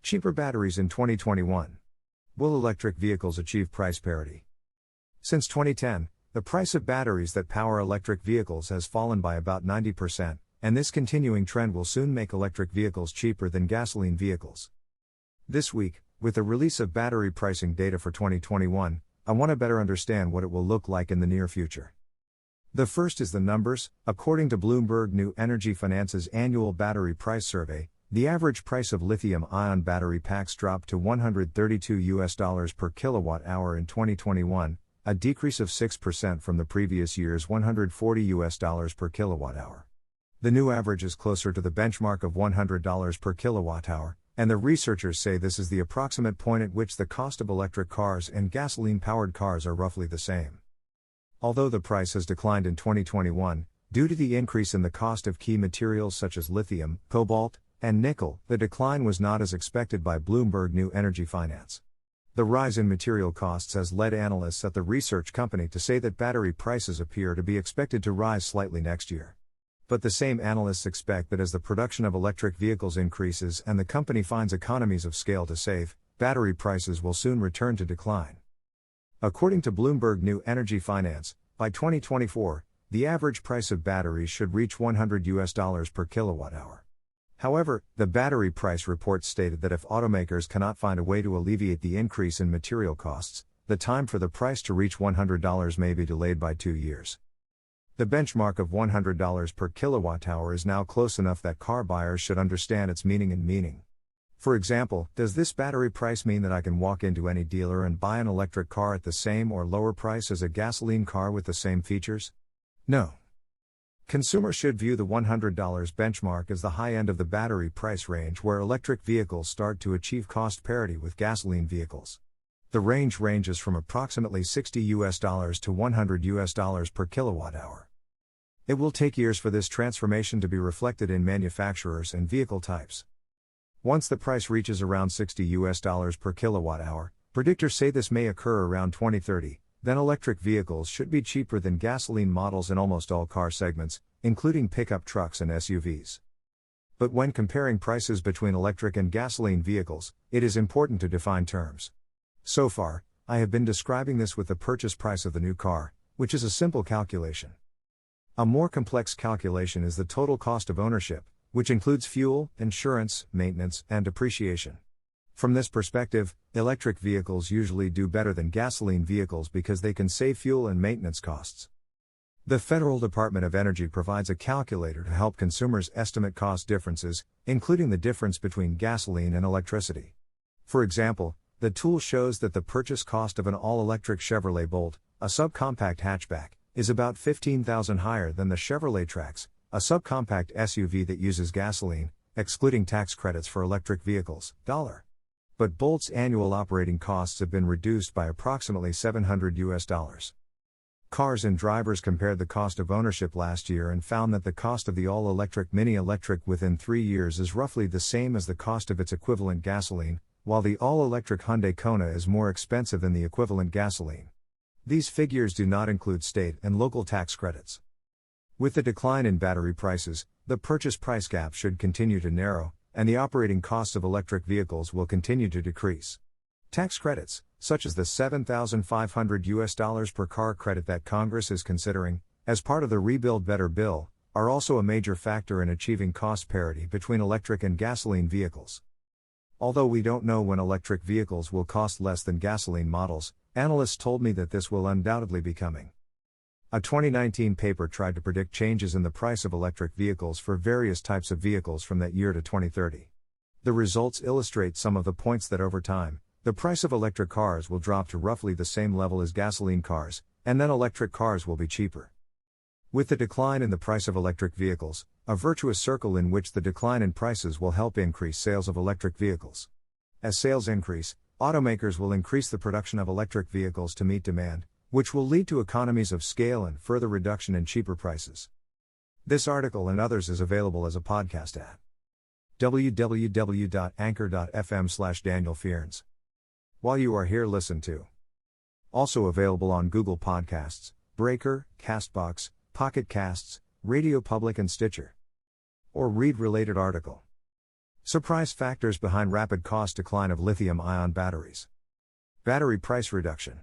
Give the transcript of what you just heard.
Cheaper batteries in 2021. Will electric vehicles achieve price parity? Since 2010, the price of batteries that power electric vehicles has fallen by about 90%, and this continuing trend will soon make electric vehicles cheaper than gasoline vehicles. This week, with the release of battery pricing data for 2021, I want to better understand what it will look like in the near future. The first is the numbers. According to Bloomberg New Energy Finance's annual battery price survey, the average price of lithium-ion battery packs dropped to $132 per kilowatt-hour in 2021, a decrease of 6% from the previous year's $140 per kilowatt-hour. The new average is closer to the benchmark of $100 per kilowatt-hour, and the researchers say this is the approximate point at which the cost of electric cars and gasoline-powered cars are roughly the same. Although the price has declined in 2021, due to the increase in the cost of key materials such as lithium, cobalt, and nickel, the decline was not as expected by Bloomberg New Energy Finance. The rise in material costs has led analysts at the research company to say that battery prices appear to be expected to rise slightly next year. But the same analysts expect that as the production of electric vehicles increases and the company finds economies of scale to save, battery prices will soon return to decline. According to Bloomberg New Energy Finance, by 2024, the average price of batteries should reach $100 per kilowatt-hour. However, the battery price report stated that if automakers cannot find a way to alleviate the increase in material costs, the time for the price to reach $100 may be delayed by 2 years. The benchmark of $100 per kilowatt-hour is now close enough that car buyers should understand its meaning. For example, does this battery price mean that I can walk into any dealer and buy an electric car at the same or lower price as a gasoline car with the same features? No. Consumers should view the $100 benchmark as the high end of the battery price range where electric vehicles start to achieve cost parity with gasoline vehicles. The range ranges from approximately $60 to $100 per kilowatt-hour. It will take years for this transformation to be reflected in manufacturers and vehicle types. Once the price reaches around $60 per kilowatt-hour, predictors say this may occur around 2030. Then electric vehicles should be cheaper than gasoline models in almost all car segments, including pickup trucks and SUVs. But when comparing prices between electric and gasoline vehicles, it is important to define terms. So far, I have been describing this with the purchase price of the new car, which is a simple calculation. A more complex calculation is the total cost of ownership, which includes fuel, insurance, maintenance, and depreciation. From this perspective, electric vehicles usually do better than gasoline vehicles because they can save fuel and maintenance costs. The Federal Department of Energy provides a calculator to help consumers estimate cost differences, including the difference between gasoline and electricity. For example, the tool shows that the purchase cost of an all-electric Chevrolet Bolt, a subcompact hatchback, is about $15,000 higher than the Chevrolet Trax, a subcompact SUV that uses gasoline, excluding tax credits for electric vehicles, But Bolt's annual operating costs have been reduced by approximately $700. Cars and Drivers compared the cost of ownership last year and found that the cost of the all-electric Mini Electric within 3 years is roughly the same as the cost of its equivalent gasoline, while the all-electric Hyundai Kona is more expensive than the equivalent gasoline. These figures do not include state and local tax credits. With the decline in battery prices, the purchase price gap should continue to narrow, and the operating costs of electric vehicles will continue to decrease. Tax credits, such as the $7,500 per car credit that Congress is considering, as part of the Rebuild Better bill, are also a major factor in achieving cost parity between electric and gasoline vehicles. Although we don't know when electric vehicles will cost less than gasoline models, analysts told me that this will undoubtedly be coming. A 2019 paper tried to predict changes in the price of electric vehicles for various types of vehicles from that year to 2030. The results illustrate some of the points that over time, the price of electric cars will drop to roughly the same level as gasoline cars, and then electric cars will be cheaper. With the decline in the price of electric vehicles, a virtuous circle in which the decline in prices will help increase sales of electric vehicles. As sales increase, automakers will increase the production of electric vehicles to meet demand, which will lead to economies of scale and further reduction in cheaper prices. This article and others is available as a podcast at www.anchor.fm/DanielFearns. While you are here, listen to. Also available on Google Podcasts, Breaker, Castbox, Pocket Casts, Radio Public and Stitcher. Or read related article. Surprise factors behind rapid cost decline of lithium ion batteries. Battery price reduction.